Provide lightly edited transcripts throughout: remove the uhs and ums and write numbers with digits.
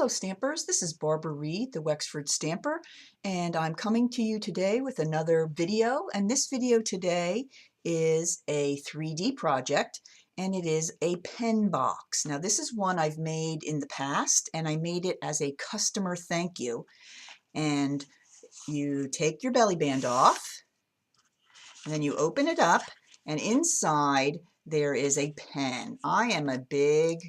Hello Stampers, this is Barbara Reed, the Wexford Stamper, and I'm coming to you today with another video, and this video today is a 3D project, and it is a pen box. Now this is one I've made in the past, and I made it as a customer thank you. And you take your belly band off, and then you open it up, and inside there is a pen. I am a big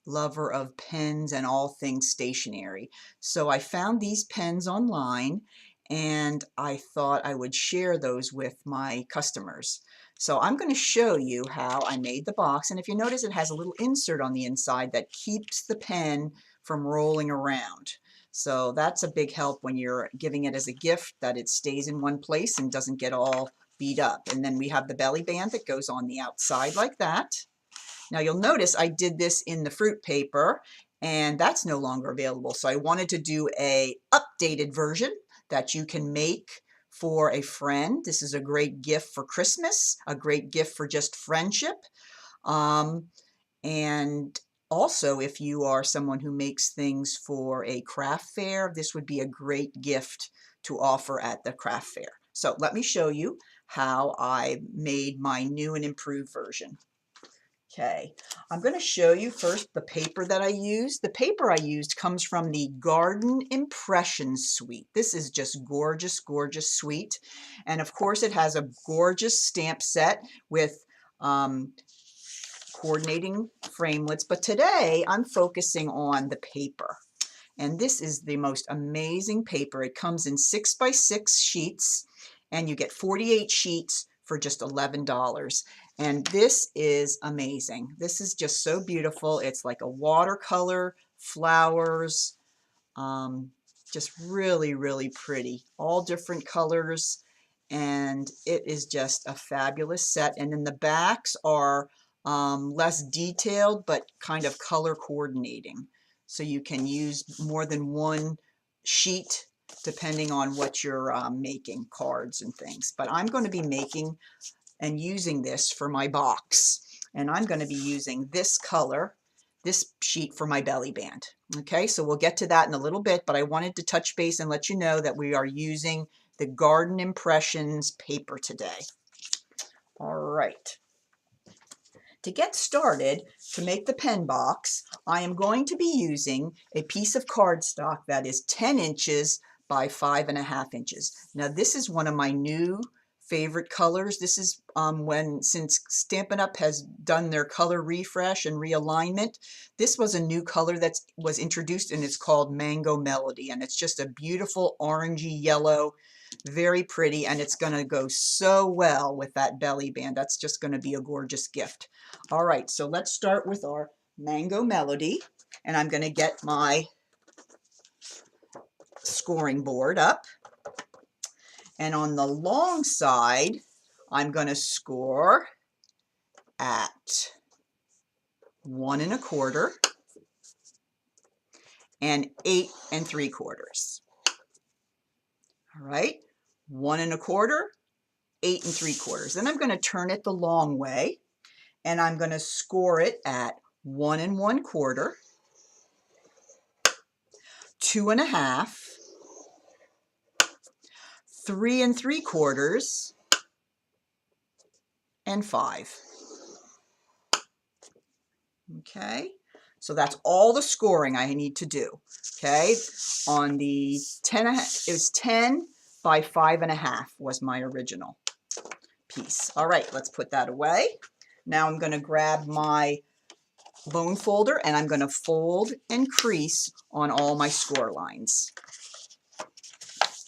lover of pens and all things stationery. So I found these pens online and I thought I would share those with my customers. So I'm going to show you how I made the box, and if you notice it has a little insert on the inside that keeps the pen from rolling around. So that's a big help when you're giving it as a gift, that it stays in one place and doesn't get all beat up. And then we have the belly band that goes on the outside like that. Now you'll notice I did this in the fruit paper and that's no longer available. So I wanted to do a updated version that you can make for a friend. This is a great gift for Christmas, a great gift for just friendship. And also if you are someone who makes things for a craft fair, this would be a great gift to offer at the craft fair. So let me show you how I made my new and improved version. Okay, I'm going to show you first the paper that I used. The paper I used comes from the Garden Impressions suite. This is just gorgeous, gorgeous suite. And of course it has a gorgeous stamp set with coordinating framelits. But today I'm focusing on the paper. And this is the most amazing paper. It comes in 6x6 sheets and you get 48 sheets for just $11. And this is amazing. This is just so beautiful. It's like a watercolor, flowers, just really, really pretty. All different colors. And it is just a fabulous set. And then the backs are less detailed, but kind of color coordinating. So you can use more than one sheet depending on what you're making, cards and things. But I'm going to be making and using this for my box. And I'm going to be using this color, this sheet for my belly band. Okay, so we'll get to that in a little bit, but I wanted to touch base and let you know that we are using the Garden Impressions paper today. All right. To get started, to make the pen box, I am going to be using a piece of cardstock that is 10 inches by 5.5 inches. Now this is one of my new favorite colors. This is since Stampin' Up! Has done their color refresh and realignment, this was a new color that was introduced, and it's called Mango Melody, and it's just a beautiful orangey yellow, very pretty, and it's going to go so well with that belly band. That's just going to be a gorgeous gift. All right, so let's start with our Mango Melody, and I'm going to get my scoring board up. And on the long side, I'm going to score at 1 1/4 and 8 3/4. All right, 1 1/4, 8 3/4. Then I'm going to turn it the long way, and I'm going to score it at 1 1/4, 2 1/2, 3 3/4, and 5. Okay, so that's all the scoring I need to do. Okay, on the 10, it was 10 by 5.5 was my original piece. All right, let's put that away. Now I'm going to grab my bone folder and I'm going to fold and crease on all my score lines.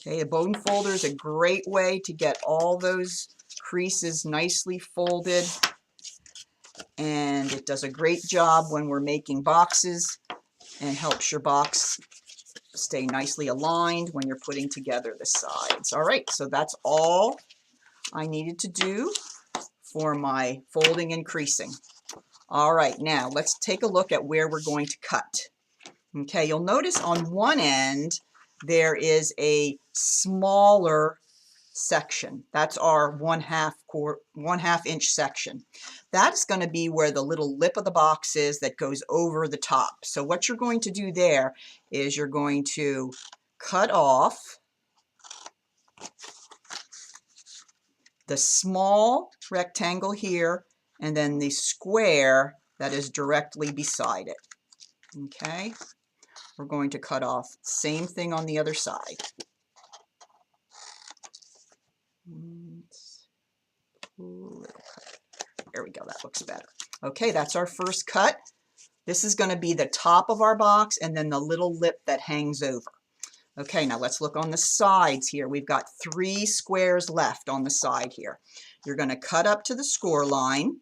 Okay, a bone folder is a great way to get all those creases nicely folded, and it does a great job when we're making boxes and helps your box stay nicely aligned when you're putting together the sides. All right, so that's all I needed to do for my folding and creasing. All right, now let's take a look at where we're going to cut. Okay, you'll notice on one end there is a smaller section. That's our 1/2 inch section. That's going to be where the little lip of the box is that goes over the top. So what you're going to do there is you're going to cut off the small rectangle here and then the square that is directly beside it. Okay, we're going to cut off same thing on the other side. There we go, that looks better. Okay, that's our first cut. This is going to be the top of our box and then the little lip that hangs over. Okay, now let's look on the sides here. We've got 3 squares left on the side here. You're going to cut up to the score line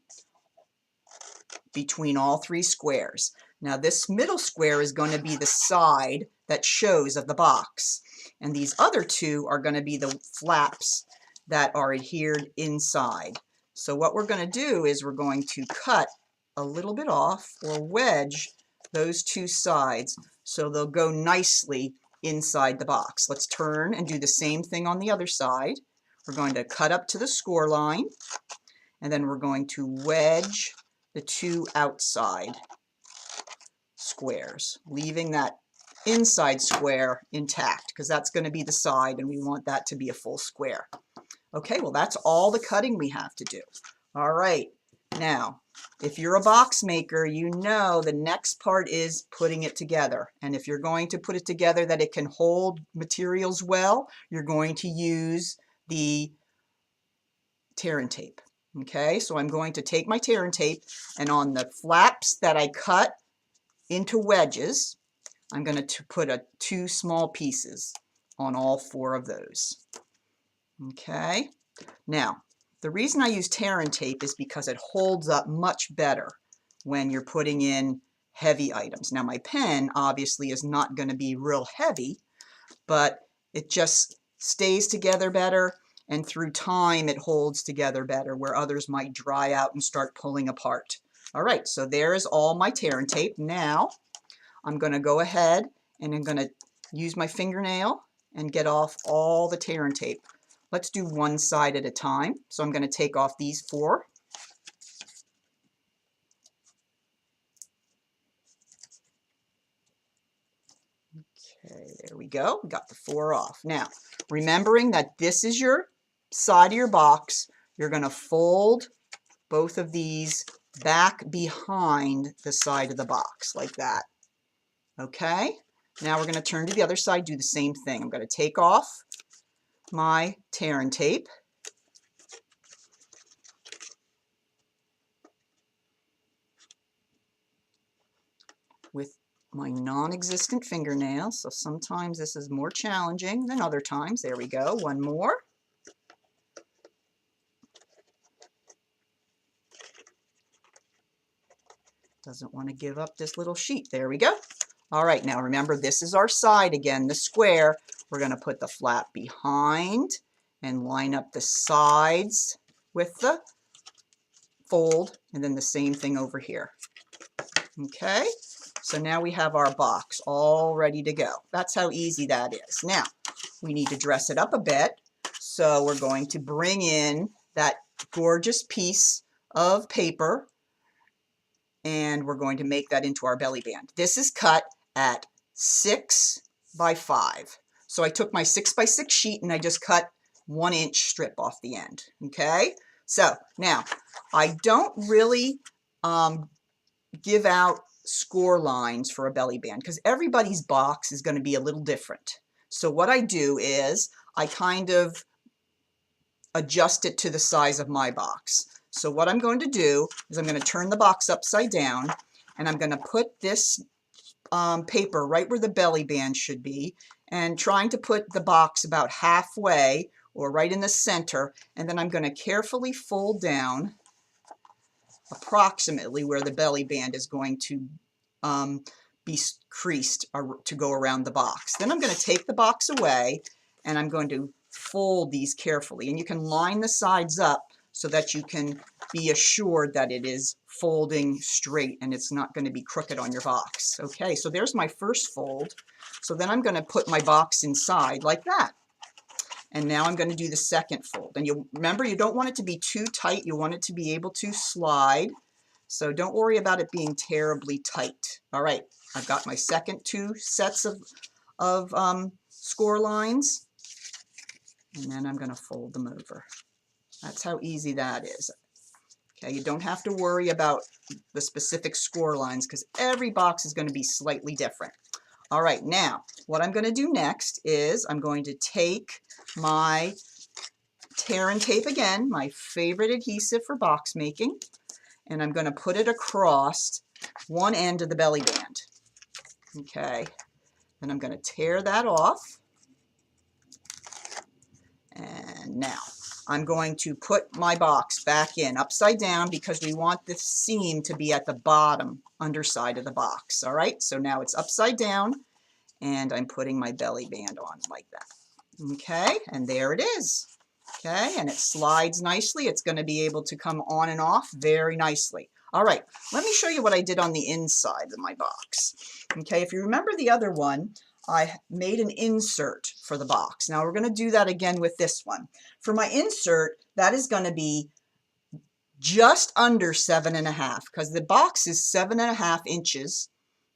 between all 3 squares. Now this middle square is going to be the side that shows of the box. And these other 2 are going to be the flaps that are adhered inside. So what we're going to do is we're going to cut a little bit off or wedge those 2 sides so they'll go nicely inside the box. Let's turn and do the same thing on the other side. We're going to cut up to the score line and then we're going to wedge the 2 outside squares, leaving that inside square intact because that's going to be the side and we want that to be a full square. Okay, well that's all the cutting we have to do. All right, now if you're a box maker, you know the next part is putting it together. And if you're going to put it together that it can hold materials well, you're going to use the tear and tape. Okay, so I'm going to take my tear and tape and on the flaps that I cut into wedges, I'm going to put 2 small pieces on all 4 of those. Okay, now the reason I use tear and tape is because it holds up much better when you're putting in heavy items. Now my pen obviously is not going to be real heavy, but it just stays together better and through time it holds together better where others might dry out and start pulling apart. All right, so there is all my tear and tape. Now I'm going to go ahead and I'm going to use my fingernail and get off all the tear and tape. Let's do one side at a time. So I'm going to take off these 4. Okay, there we go. We got the 4 off. Now, remembering that this is your side of your box, you're going to fold both of these back behind the side of the box like that. Okay, now we're going to turn to the other side, do the same thing. I'm going to take off my tear and tape. With my non-existent fingernails, so sometimes this is more challenging than other times. There we go, one more. Doesn't want to give up this little sheet. There we go. All right, now remember this is our side again, the square. We're going to put the flap behind and line up the sides with the fold and then the same thing over here. Okay, so now we have our box all ready to go. That's how easy that is. Now, we need to dress it up a bit. So we're going to bring in that gorgeous piece of paper and we're going to make that into our belly band. This is cut at 6 by 5. So I took my 6 by 6 sheet and I just cut 1 inch strip off the end. Okay, so now I don't really give out score lines for a belly band because everybody's box is going to be a little different. So what I do is I kind of adjust it to the size of my box. So what I'm going to do is I'm going to turn the box upside down and I'm going to put this paper right where the belly band should be and trying to put the box about halfway or right in the center, and then I'm going to carefully fold down approximately where the belly band is going to be creased to go around the box. Then I'm going to take the box away and I'm going to fold these carefully, and you can line the sides up so that you can be assured that it is folding straight and it's not going to be crooked on your box. Okay, so there's my first fold. So then I'm going to put my box inside like that. And now I'm going to do the second fold. And you'll remember, you don't want it to be too tight. You want it to be able to slide. So don't worry about it being terribly tight. All right, I've got my second 2 sets of score lines. And then I'm going to fold them over. That's how easy that is. Okay, you don't have to worry about the specific score lines because every box is going to be slightly different. All right, now what I'm going to do next is I'm going to take my tear and tape again, my favorite adhesive for box making, and I'm going to put it across one end of the belly band. Okay, then I'm going to tear that off. And now I'm going to put my box back in upside down because we want the seam to be at the bottom underside of the box. All right, so now it's upside down and I'm putting my belly band on like that. Okay, and there it is. Okay, and it slides nicely. It's going to be able to come on and off very nicely. All right, let me show you what I did on the inside of my box. Okay, if you remember the other one, I made an insert for the box. Now we're going to do that again with this one. For my insert, that is going to be just under 7.5 because the box is 7.5 inches,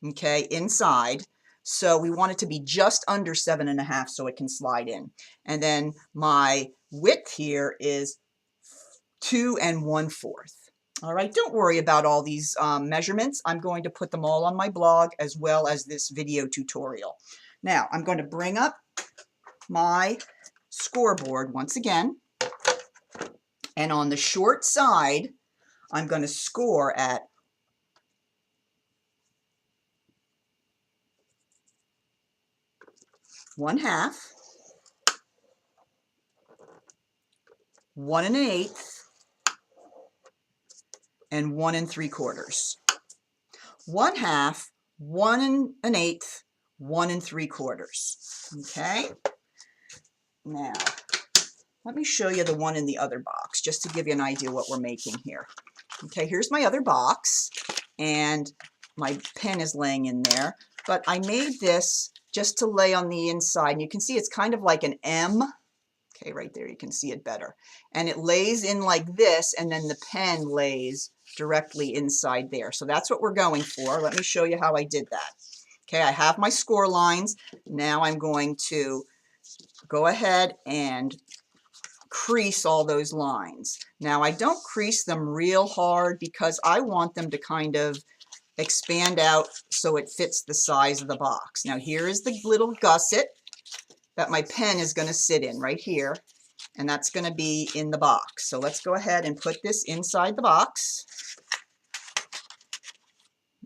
okay, inside. So we want it to be just under 7.5 so it can slide in. And then my width here is 2 1/4. All right, don't worry about all these measurements. I'm going to put them all on my blog as well as this video tutorial. Now, I'm going to bring up my scoreboard once again. And on the short side, I'm going to score at 1/2, 1 1/8, and 1 3/4. 1/2, 1 1/8, 1 3/4. Okay. Now, let me show you the one in the other box just to give you an idea what we're making here. Okay, here's my other box, and my pen is laying in there, but I made this just to lay on the inside, and you can see it's kind of like an M. Okay, right there, you can see it better. And it lays in like this, and then the pen lays directly inside there. So that's what we're going for. Let me show you how I did that. Okay, I have my score lines. Now I'm going to go ahead and crease all those lines. Now I don't crease them real hard because I want them to kind of expand out so it fits the size of the box. Now here is the little gusset that my pen is going to sit in right here, and that's going to be in the box. So let's go ahead and put this inside the box.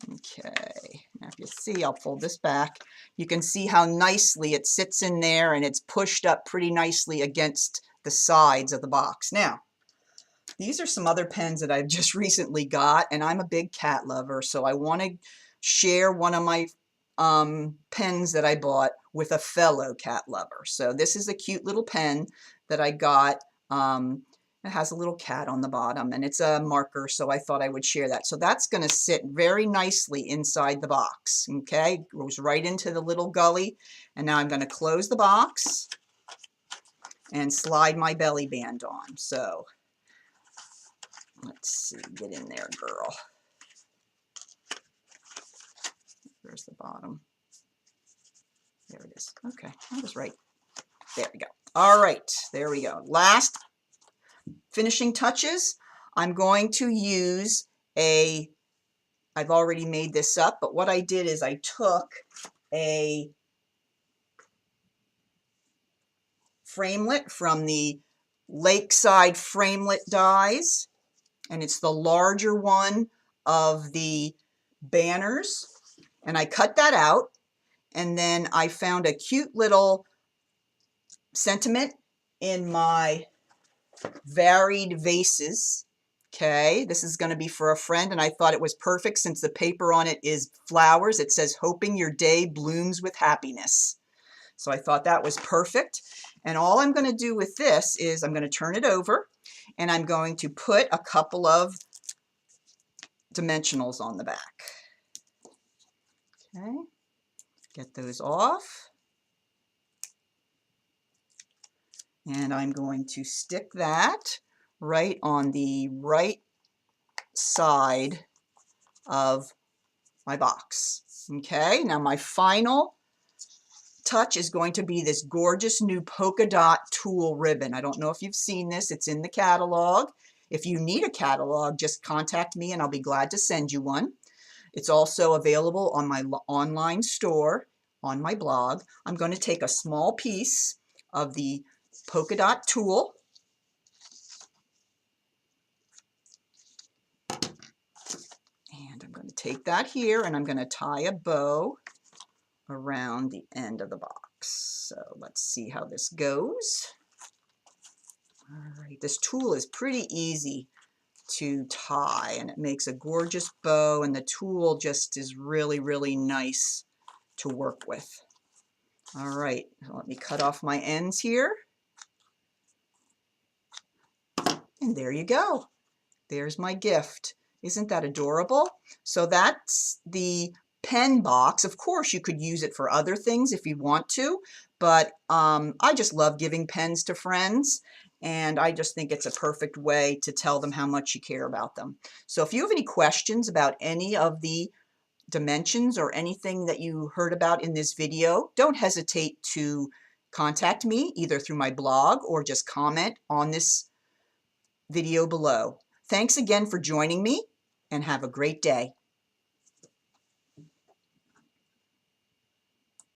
Okay, now if you see, I'll fold this back. You can see how nicely it sits in there, and it's pushed up pretty nicely against the sides of the box. Now, these are some other pens that I've just recently got, and I'm a big cat lover, so I want to share one of my pens that I bought with a fellow cat lover. So this is a cute little pen that I got. It has a little cat on the bottom, and it's a marker, so I thought I would share that. So that's going to sit very nicely inside the box. Okay, goes right into the little gully, and now I'm going to close the box and slide my belly band on. So let's see, get in there, girl. Where's the bottom? There it is. Okay, I was right. There we go. All right, there we go. Last finishing touches. I'm going to use I've already made this up, but what I did is I took a framelit from the Lakeside Framelit dies, and it's the larger one of the banners, and I cut that out, and then I found a cute little sentiment in my varied vases. Okay, this is going to be for a friend, and I thought it was perfect since the paper on it is flowers. It says, "Hoping your day blooms with happiness." So I thought that was perfect. And all I'm going to do with this is I'm going to turn it over, and I'm going to put a couple of dimensionals on the back. Okay, get those off. And I'm going to stick that right on the right side of my box. Okay, now my final touch is going to be this gorgeous new polka dot tulle ribbon. I don't know if you've seen this. It's in the catalog. If you need a catalog, just contact me and I'll be glad to send you one. It's also available on my online store on my blog. I'm going to take a small piece of the polka dot tulle and I'm going to take that here and I'm going to tie a bow around the end of the box. So let's see how this goes. All right, this tulle is pretty easy to tie and it makes a gorgeous bow, and the tulle just is really, really nice to work with. All right, let me cut off my ends here. And there you go. There's my gift. Isn't that adorable? So that's the pen box. Of course, you could use it for other things if you want to, but I just love giving pens to friends, and I just think it's a perfect way to tell them how much you care about them. So if you have any questions about any of the dimensions or anything that you heard about in this video, don't hesitate to contact me either through my blog or just comment on this video below. Thanks again for joining me, and have a great day.